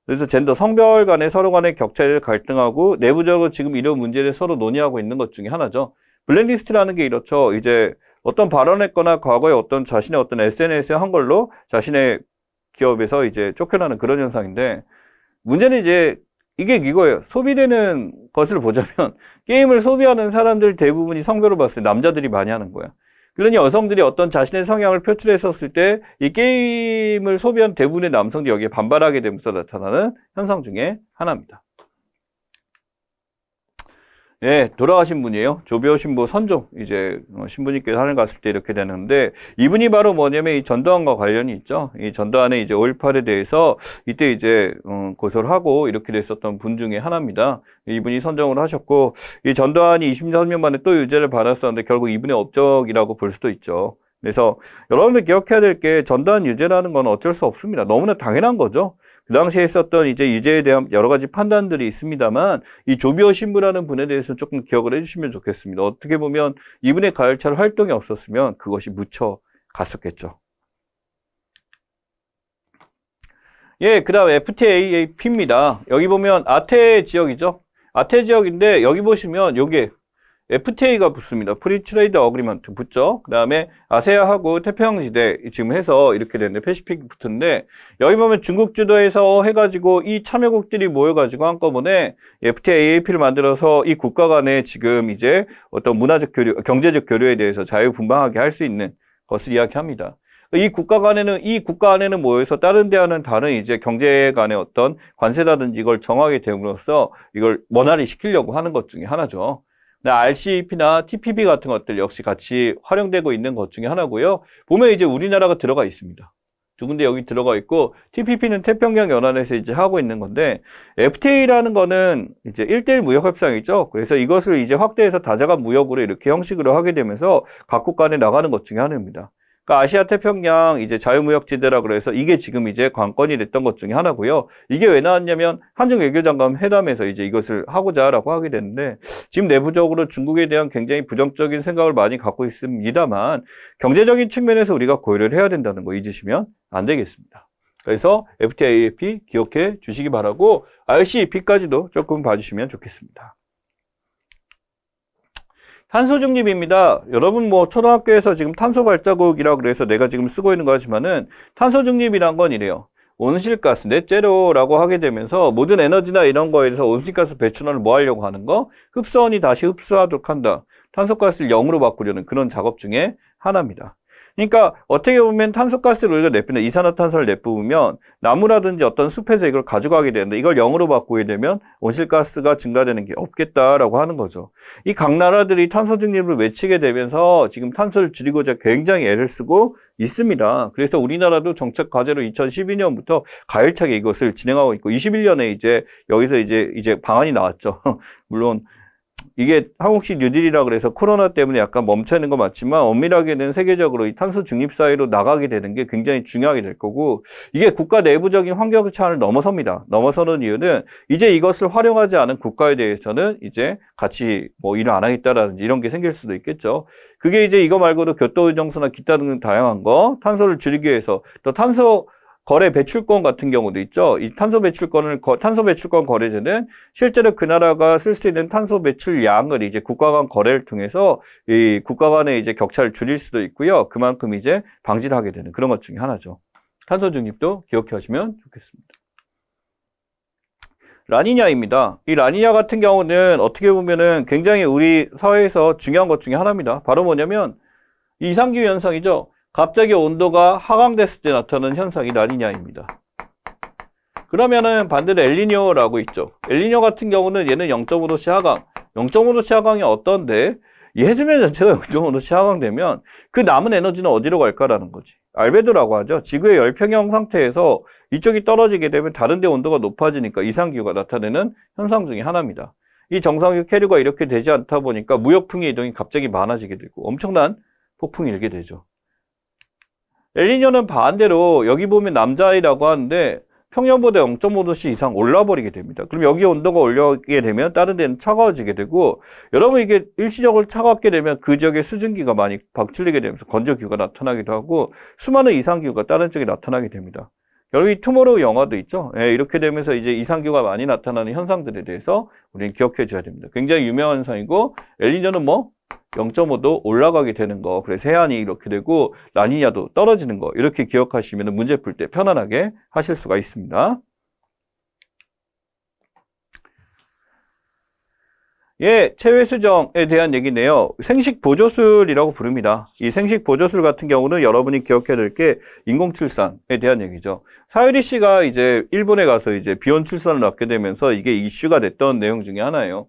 그래서 젠더, 성별 간의 서로 간의 격차를 갈등하고 내부적으로 지금 이런 문제를 서로 논의하고 있는 것 중에 하나죠. 블랙리스트라는 게 이렇죠. 이제 어떤 발언했거나 과거에 어떤 자신의 어떤 SNS에 한 걸로 자신의 기업에서 이제 쫓겨나는 그런 현상인데, 문제는 이제 이게 이거예요. 소비되는 것을 보자면 게임을 소비하는 사람들 대부분이 성별을 봤을 때 남자들이 많이 하는 거야. 그러니 여성들이 어떤 자신의 성향을 표출했었을 때 이 게임을 소비한 대부분의 남성들이 여기에 반발하게 되면서 나타나는 현상 중에 하나입니다. 예, 돌아가신 분이에요. 조비오 신부 선종, 이제 신부님께서 하늘 갔을 때 이렇게 되는데, 이분이 바로 뭐냐면 이 전두환과 관련이 있죠. 이 전두환의 이제 5.18에 대해서 이때 이제 고소를 하고 이렇게 됐었던 분 중에 하나입니다. 이분이 선정을 하셨고, 이 전두환이 23년 만에 또 유죄를 받았었는데 결국 이분의 업적이라고 볼 수도 있죠. 그래서 여러분들 기억해야 될 게, 전두환 유죄라는 건 어쩔 수 없습니다. 너무나 당연한 거죠. 그 당시에 있었던 이제 유죄에 대한 여러 가지 판단들이 있습니다만, 이 조비오 신부라는 분에 대해서 조금 기억을 해주시면 좋겠습니다. 어떻게 보면 이분의 가열찰 활동이 없었으면 그것이 묻혀 갔었겠죠. 예, 그 다음 FTAAP입니다. 여기 보면 아태 지역이죠. 아태 지역인데 여기 보시면 요게 FTA가 붙습니다. 프리 트레이드 어그리먼트 붙죠. 그 다음에 아세아하고 태평양지대 지금 해서 이렇게 되는데 패시픽 붙은데, 여기 보면 중국 주도해서 해가지고 이 참여국들이 모여가지고 한꺼번에 FTAAP를 만들어서 이 국가 간에 지금 이제 어떤 문화적 교류, 경제적 교류에 대해서 자유분방하게 할 수 있는 것을 이야기합니다. 이 국가 안에는 모여서 다른 데와는 다른 이제 경제 간의 어떤 관세라든지 이걸 정하게 됨으로써 이걸 원활히 시키려고 하는 것 중에 하나죠. RCEP나 TPP 같은 것들 역시 같이 활용되고 있는 것 중에 하나고요. 보면 이제 우리나라가 들어가 있습니다. 두 군데 여기 들어가 있고, TPP는 태평양 연안에서 이제 하고 있는 건데, FTA라는 거는 이제 1대1 무역 협상이죠. 그래서 이것을 이제 확대해서 다자간 무역으로 이렇게 형식으로 하게 되면서 각국 간에 나가는 것 중에 하나입니다. 그러니까 아시아 태평양 이제 자유무역지대라고 그래서 이게 지금 이제 관건이 됐던 것 중에 하나고요. 이게 왜 나왔냐면 한중 외교장관 회담에서 이제 이것을 하고자라고 하게 됐는데, 지금 내부적으로 중국에 대한 굉장히 부정적인 생각을 많이 갖고 있습니다만, 경제적인 측면에서 우리가 고려를 해야 된다는 거 잊으시면 안 되겠습니다. 그래서 FTAAP 기억해 주시기 바라고, RCEP까지도 조금 봐주시면 좋겠습니다. 탄소 중립입니다. 여러분 뭐 초등학교에서 지금 탄소 발자국이라고 그래서 내가 지금 쓰고 있는 거지만은, 탄소 중립이란 건 이래요. 온실가스 넷제로라고 하게 되면서 모든 에너지나 이런 거에 대해서 온실가스 배출원을 뭐 하려고 하는 거? 흡수원이 다시 흡수하도록 한다. 탄소가스를 0으로 바꾸려는 그런 작업 중에 하나입니다. 그러니까 어떻게 보면 탄소가스를 우리가 내뿜는 이산화탄소를 내뿜으면 나무라든지 어떤 숲에서 이걸 가져가게 되는데, 이걸 0으로 바꾸게 되면 온실가스가 증가되는 게 없겠다라고 하는 거죠. 이 각 나라들이 탄소 중립을 외치게 되면서 지금 탄소를 줄이고자 굉장히 애를 쓰고 있습니다. 그래서 우리나라도 정책 과제로 2012년부터 가열차게 이것을 진행하고 있고, 21년에 이제 여기서 이제 방안이 나왔죠. 물론 이게 한국식 뉴딜이라 그래서 코로나 때문에 약간 멈춰 있는 거 맞지만, 엄밀하게는 세계적으로 이 탄소 중립 사회로 나가게 되는 게 굉장히 중요하게 될 거고, 이게 국가 내부적인 환경 차원을 넘어섭니다. 넘어서는 이유는 이제 이것을 활용하지 않은 국가에 대해서는 이제 같이 뭐 일을 안 하겠다라든지 이런 게 생길 수도 있겠죠. 그게 이제 이거 말고도 교토의정서나 기타 등 다양한 거, 탄소를 줄이기 위해서 또 탄소 거래 배출권 같은 경우도 있죠. 이 탄소 배출권 거래제는 실제로 그 나라가 쓸 수 있는 탄소 배출량을 이제 국가 간 거래를 통해서 이 국가 간의 이제 격차를 줄일 수도 있고요. 그만큼 이제 방지를 하게 되는 그런 것 중에 하나죠. 탄소 중립도 기억해 하시면 좋겠습니다. 라니냐입니다. 이 라니냐 같은 경우는 어떻게 보면은 굉장히 우리 사회에서 중요한 것 중에 하나입니다. 바로 뭐냐면 이상기후 현상이죠. 갑자기 온도가 하강됐을 때 나타나는 현상이 라니냐입니다. 그러면은 반대로 엘니뇨라고 있죠. 엘니뇨 같은 경우는 얘는 0.5도씨 하강. 0.5도씨 하강이 어떤데? 이 해수면 전체가 0.5도씨 하강되면 그 남은 에너지는 어디로 갈까라는 거지. 알베도라고 하죠. 지구의 열평형 상태에서 이쪽이 떨어지게 되면 다른 데 온도가 높아지니까 이상기후가 나타내는 현상 중에 하나입니다. 이 정상기후 캐류가 이렇게 되지 않다 보니까 무역풍의 이동이 갑자기 많아지게 되고 엄청난 폭풍이 일게 되죠. 엘니뇨는 반대로 여기 보면 남자아이라고 하는데 평년보다 0.5도씨 이상 올라버리게 됩니다. 그럼 여기 온도가 올라오게 되면 다른 데는 차가워지게 되고, 여러분 이게 일시적으로 차갑게 되면 그 지역의 수증기가 많이 박출리게 되면서 건조기후가 나타나기도 하고 수많은 이상기후가 다른 쪽에 나타나게 됩니다. 결국 이 투모로우 영화도 있죠. 예, 이렇게 되면서 이제 이상규가 많이 나타나는 현상들에 대해서 우리는 기억해 줘야 됩니다. 굉장히 유명한 현상이고, 엘니뇨는 뭐 0.5도 올라가게 되는 거, 그래서 해안이 이렇게 되고 라니냐도 떨어지는 거, 이렇게 기억하시면 문제 풀 때 편안하게 하실 수가 있습니다. 예, 체외 수정에 대한 얘기인데요. 생식 보조술이라고 부릅니다. 이 생식 보조술 같은 경우는 여러분이 기억해야 될 게 인공출산에 대한 얘기죠. 사유리 씨가 이제 일본에 가서 이제 비혼 출산을 낳게 되면서 이게 이슈가 됐던 내용 중에 하나예요.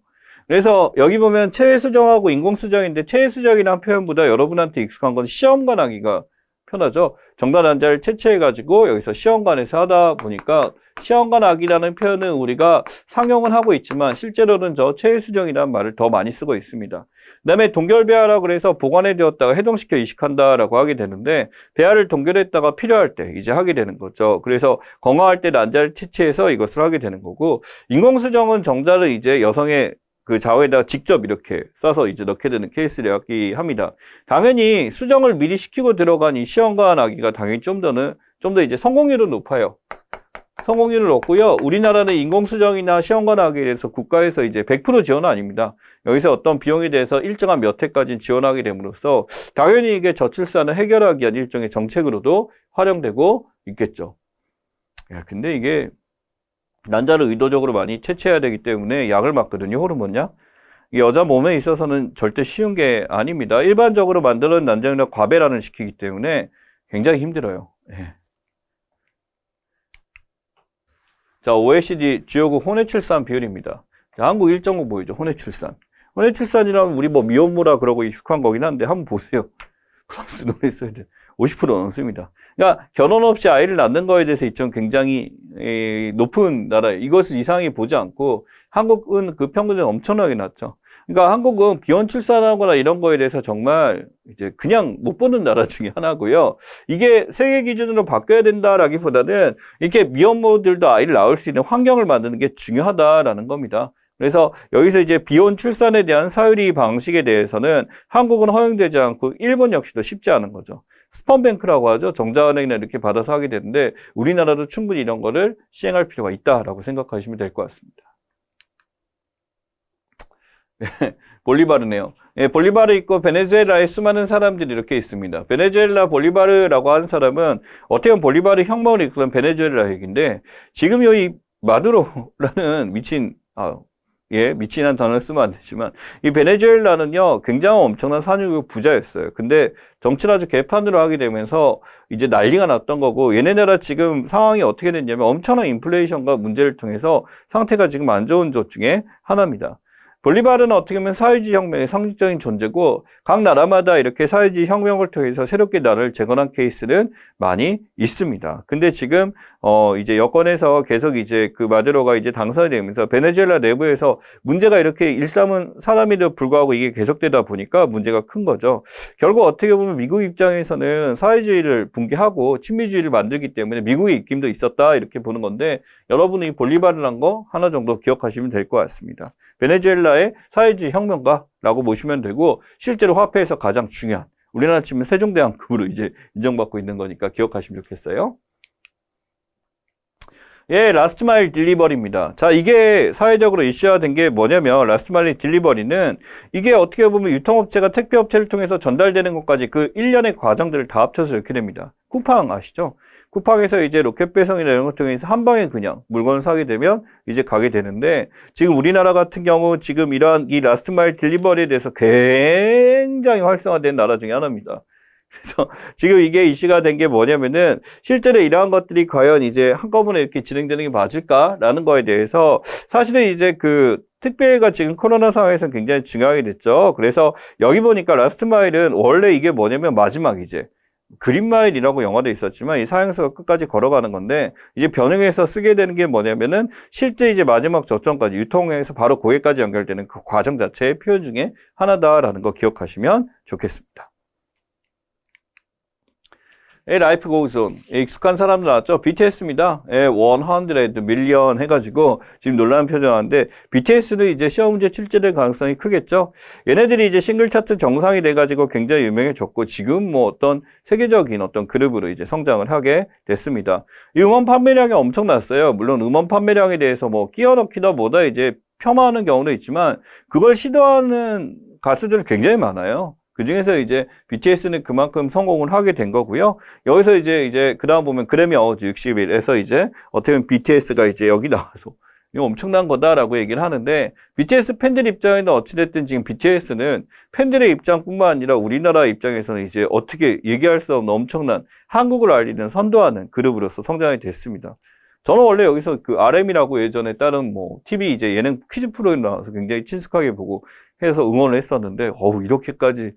그래서 여기 보면 체외 수정하고 인공 수정인데, 체외 수정이라는 표현보다 여러분한테 익숙한 건 시험관 하기가 편하죠. 정답 난자를 채취해가지고 여기서 시험관에서 하다 보니까 시험관 하기라는 표현은 우리가 상용은 하고 있지만 실제로는 저 체외 수정이라는 말을 더 많이 쓰고 있습니다. 그 다음에 동결배아라고 그래서 보관해 두었다가 해동시켜 이식한다라고 하게 되는데, 배아를 동결했다가 필요할 때 이제 하게 되는 거죠. 그래서 건강할 때 난자를 채취해서 이것을 하게 되는 거고, 인공수정은 정자를 이제 여성의 그 좌우에다가 직접 이렇게 싸서 이제 넣게 되는 케이스를 이야기합니다. 당연히 수정을 미리 시키고 들어간 이 시험관 아기가 당연히 좀 더 이제 성공률은 높아요. 성공률은 높고요. 우리나라는 인공수정이나 시험관 아기에 대해서 국가에서 이제 100% 지원은 아닙니다. 여기서 어떤 비용에 대해서 일정한 몇 회까지 지원하게 됨으로써 당연히 이게 저출산을 해결하기 위한 일종의 정책으로도 활용되고 있겠죠. 야, 근데 이게 난자를 의도적으로 많이 채취해야 되기 때문에 약을 맞거든요. 호르몬약. 여자 몸에 있어서는 절대 쉬운 게 아닙니다. 일반적으로 만드는 난장이나 과배란을 시키기 때문에 굉장히 힘들어요. 예. 자, OECD 주요국 혼외출산 비율입니다. 자, 한국 1.5 보이죠? 혼외출산. 혼외출산이라면 우리 뭐 미혼모라 그러고 익숙한 거긴 한데 한번 보세요. 프랑스 노래 써야 돼. 50% 넘습니다. 그러니까 결혼 없이 아이를 낳는 거에 대해서 좀 굉장히 높은 나라예요. 이것을 이상하게 보지 않고 한국은 그 평균이 엄청나게 낮죠. 그러니까 한국은 비혼 출산하거나 이런 거에 대해서 정말 이제 그냥 못 보는 나라 중에 하나고요. 이게 세계 기준으로 바뀌어야 된다라기보다는 이렇게 미혼모들도 아이를 낳을 수 있는 환경을 만드는 게 중요하다라는 겁니다. 그래서 여기서 이제 비혼 출산에 대한 사유리 방식에 대해서는 한국은 허용되지 않고 일본 역시도 쉽지 않은 거죠. 스펀뱅크라고 하죠. 정자은행이나 이렇게 받아서 하게 되는데 우리나라도 충분히 이런 거를 시행할 필요가 있다라고 생각하시면 될 것 같습니다. 볼리바르네요. 예, 볼리바르 있고 베네수엘라에 수많은 사람들이 이렇게 있습니다. 베네수엘라 볼리바르라고 하는 사람은 어떻게 보면 볼리바르 혁명을 이끌은 베네수엘라 얘기인데, 지금 이 마두로라는 미친한 단어를 쓰면 안 되지만, 이 베네수엘라는요, 굉장히 엄청난 산유국 부자였어요. 근데 정치를 아주 개판으로 하게 되면서 이제 난리가 났던 거고, 얘네 나라 지금 상황이 어떻게 됐냐면 엄청난 인플레이션과 문제를 통해서 상태가 지금 안 좋은 것 중에 하나입니다. 볼리바르는 어떻게 보면 사회주의 혁명의 상징적인 존재고, 각 나라마다 이렇게 사회주의 혁명을 통해서 새롭게 나라를 재건한 케이스는 많이 있습니다. 근데 지금 이제 여권에서 계속 이제 그 마두로가 이제 당선이 되면서 베네수엘라 내부에서 문제가 이렇게 일삼은 사람에도 불구하고 이게 계속되다 보니까 문제가 큰 거죠. 결국 어떻게 보면 미국 입장에서는 사회주의를 붕괴하고 친미주의를 만들기 때문에 미국의 입김도 있었다 이렇게 보는 건데, 여러분이 볼리바르란 거 하나 정도 기억하시면 될 것 같습니다. 베네수엘라의 사회주의 혁명가라고 보시면 되고, 실제로 화폐에서 가장 중요한, 우리나라 치면 세종대왕급으로 이제 인정받고 있는 거니까 기억하시면 좋겠어요. 예, 라스트 마일 딜리버리입니다. 자, 이게 사회적으로 이슈화된 게 뭐냐면, 라스트 마일 딜리버리는 이게 어떻게 보면 유통업체가 택배업체를 통해서 전달되는 것까지 그 일련의 과정들을 다 합쳐서 이렇게 됩니다. 쿠팡 아시죠? 쿠팡에서 이제 로켓 배송이나 이런 것 통해서 한 방에 그냥 물건을 사게 되면 이제 가게 되는데, 지금 우리나라 같은 경우 지금 이러한 이 라스트 마일 딜리버리에 대해서 굉장히 활성화된 나라 중에 하나입니다. 그래서 지금 이게 이슈가 된 게 뭐냐면은, 실제로 이러한 것들이 과연 이제 한꺼번에 이렇게 진행되는 게 맞을까라는 거에 대해서 사실은 이제 그 택배가 지금 코로나 상황에서 굉장히 중요하게 됐죠. 그래서 여기 보니까 라스트 마일은 원래 이게 뭐냐면 마지막 이제 그린마일이라고 영화도 있었지만 이 사행성을 끝까지 걸어가는 건데, 이제 변형해서 쓰게 되는 게 뭐냐면은 실제 이제 마지막 저점까지 유통해서 바로 고객까지 연결되는 그 과정 자체의 표현 중에 하나다라는 거 기억하시면 좋겠습니다. 라이프 고우즈 온. 익숙한 사람도 나왔죠. BTS입니다. 100 밀리언 해가지고 지금 놀라는 표정하는데 BTS는 이제 시험 문제 출제될 가능성이 크겠죠. 얘네들이 이제 싱글 차트 정상이 돼가지고 굉장히 유명해졌고 지금 뭐 어떤 세계적인 어떤 그룹으로 이제 성장을 하게 됐습니다. 이 음원 판매량이 엄청났어요. 물론 음원 판매량에 대해서 뭐 끼워 넣기다 보다 이제 폄하하는 경우도 있지만 그걸 시도하는 가수들이 굉장히 많아요. 그 중에서 이제 BTS는 그만큼 성공을 하게 된 거고요. 여기서 이제 그다음 보면 그래미 어워즈 60일에서 이제 어떻게 보면 BTS가 이제 여기 나와서 이거 엄청난 거다라고 얘기를 하는데 BTS 팬들 입장에는 어찌됐든 지금 BTS는 팬들의 입장뿐만 아니라 우리나라 입장에서는 이제 어떻게 얘기할 수 없는 엄청난 한국을 알리는 선도하는 그룹으로서 성장이 됐습니다. 저는 원래 여기서 그 RM이라고 예전에 다른 뭐 TV 이제 예능 퀴즈 프로그램 나와서 굉장히 친숙하게 보고 해서 응원을 했었는데 이렇게까지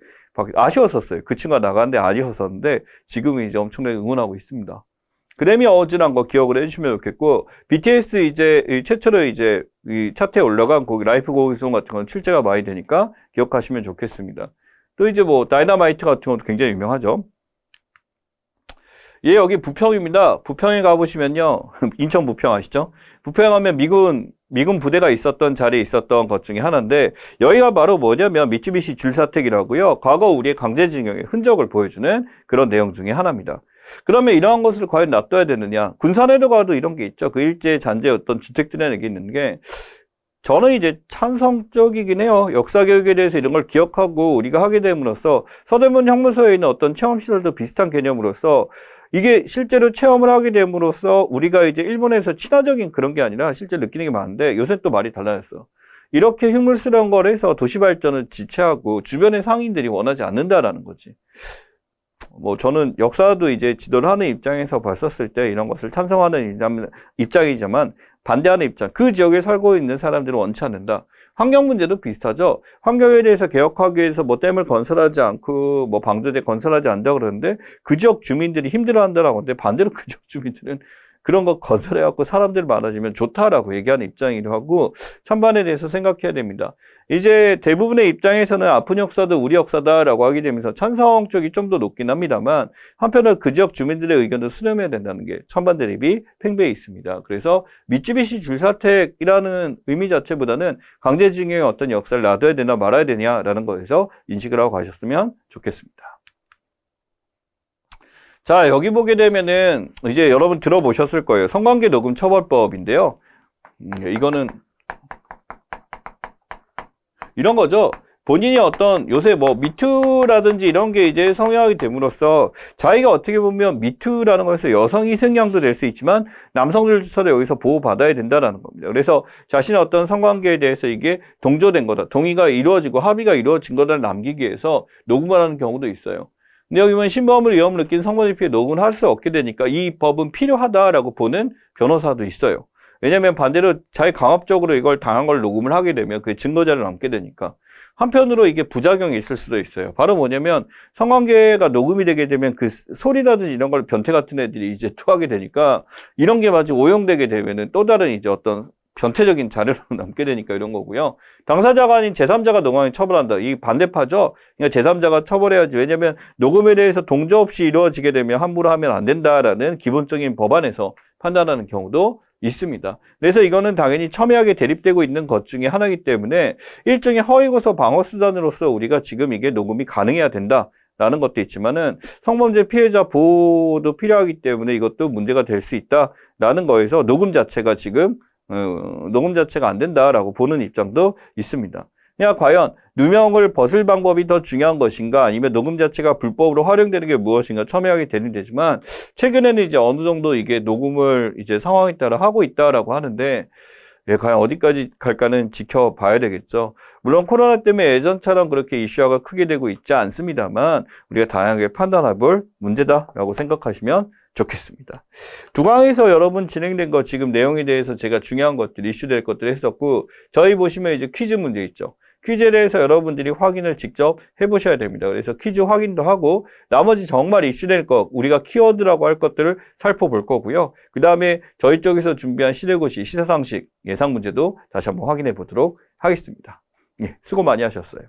아쉬웠었어요. 그 친구가 나갔는데 아쉬웠었는데 지금은 이제 엄청나게 응원하고 있습니다. 그래미 어워즈란 거 기억을 해주시면 좋겠고 BTS 이제 최초로 이제 이 차트에 올라간 곡 라이프 고우송 같은 건 출제가 많이 되니까 기억하시면 좋겠습니다. 또 이제 뭐 다이너마이트 같은 것도 굉장히 유명하죠. 예, 여기 부평입니다. 부평에 가보시면요. 인천 부평 아시죠? 부평에 가면 미군 부대가 있었던 자리에 있었던 것 중에 하나인데, 여기가 바로 뭐냐면, 미쯔비시 줄사택이라고요. 과거 우리의 강제징용의 흔적을 보여주는 그런 내용 중에 하나입니다. 그러면 이러한 것을 과연 놔둬야 되느냐? 군산에도 가도 이런 게 있죠. 그 일제 잔재 어떤 주택들에 있는 게, 저는 이제 찬성적이긴 해요. 역사교육에 대해서 이런 걸 기억하고 우리가 하게 됨으로써 서대문 형무소에 있는 어떤 체험시설도 비슷한 개념으로서 이게 실제로 체험을 하게 됨으로써 우리가 이제 일본에서 친화적인 그런 게 아니라 실제 느끼는 게 많은데 요새 또 말이 달라졌어. 이렇게 흉물스러운 걸 해서 도시 발전을 지체하고 주변의 상인들이 원하지 않는다라는 거지. 뭐 저는 역사도 이제 지도를 하는 입장에서 봤었을 때 이런 것을 찬성하는 입장이지만 반대하는 입장, 그 지역에 살고 있는 사람들은 원치 않는다. 환경 문제도 비슷하죠. 환경에 대해서 개혁하기 위해서 뭐 댐을 건설하지 않고 뭐 방조제 건설하지 않는다 그러는데 그 지역 주민들이 힘들어한다라고 하는데 반대로 그 지역 주민들은 그런 거 건설해갖고 사람들 많아지면 좋다라고 얘기하는 입장이기도 하고 찬반에 대해서 생각해야 됩니다. 이제 대부분의 입장에서는 아픈 역사도 우리 역사다라고 하게 되면서 찬성 쪽이 좀 더 높긴 합니다만 한편으로 그 지역 주민들의 의견도 수렴해야 된다는 게 찬반 대립이 팽배해 있습니다. 그래서 미쯔비시 줄사택이라는 의미 자체보다는 강제징용의 어떤 역사를 놔둬야 되나 말아야 되냐라는 거에서 인식을 하고 가셨으면 좋겠습니다. 자, 여기 보게 되면은 이제 여러분 들어보셨을 거예요. 성관계 녹음 처벌법인데요. 이거는 이런 거죠. 본인이 어떤 요새 뭐 미투라든지 이런 게 이제 성행하게 됨으로써 자기가 어떻게 보면 미투라는 것에서 여성 희생양도 될 수 있지만 남성들조차도 여기서 보호받아야 된다라는 겁니다. 그래서 자신의 어떤 성관계에 대해서 이게 동조된 거다. 동의가 이루어지고 합의가 이루어진 거다를 남기기 위해서 녹음을 하는 경우도 있어요. 근데 여기 보면 신범을 위험을 느낀 성범죄 피해 녹음을 할 수 없게 되니까 이 법은 필요하다라고 보는 변호사도 있어요. 왜냐하면 반대로 자기 강압적으로 이걸 당한 걸 녹음을 하게 되면 그게 증거자를 남게 되니까. 한편으로 이게 부작용이 있을 수도 있어요. 바로 뭐냐면 성관계가 녹음이 되게 되면 그 소리라든지 이런 걸 변태 같은 애들이 이제 토하게 되니까 이런 게 마치 오용되게 되면은 또 다른 이제 어떤 변태적인 자료로 남게 되니까 이런 거고요. 당사자가 아닌 제3자가 녹음을 처벌한다. 이 반대파죠. 그러니까 제3자가 처벌해야지. 왜냐하면 녹음에 대해서 동조 없이 이루어지게 되면 함부로 하면 안 된다라는 기본적인 법안에서 판단하는 경우도 있습니다. 그래서 이거는 당연히 첨예하게 대립되고 있는 것 중에 하나이기 때문에 일종의 허위고소 방어수단으로서 우리가 지금 이게 녹음이 가능해야 된다라는 것도 있지만은 성범죄 피해자 보호도 필요하기 때문에 이것도 문제가 될 수 있다라는 거에서 녹음 자체가 지금 녹음 자체가 안 된다라고 보는 입장도 있습니다. 그냥 과연 누명을 벗을 방법이 더 중요한 것인가 아니면 녹음 자체가 불법으로 활용되는 게 무엇인가 첨예하게 대립되지만 최근에는 이제 어느 정도 이게 녹음을 이제 상황에 따라 하고 있다라고 하는데 과연 어디까지 갈까는 지켜봐야 되겠죠. 물론 코로나 때문에 예전처럼 그렇게 이슈화가 크게 되고 있지 않습니다만 우리가 다양하게 판단해 볼 문제다라고 생각하시면 좋겠습니다. 두 강에서 여러분 진행된 거 지금 내용에 대해서 제가 중요한 것들, 이슈될 것들 했었고 저희 보시면 이제 퀴즈 문제 있죠. 퀴즈에 대해서 여러분들이 확인을 직접 해보셔야 됩니다. 그래서 퀴즈 확인도 하고 나머지 정말 이슈될 것, 우리가 키워드라고 할 것들을 살펴볼 거고요. 그 다음에 저희 쪽에서 준비한 시대고시, 시사상식, 예상 문제도 다시 한번 확인해 보도록 하겠습니다. 예, 수고 많이 하셨어요.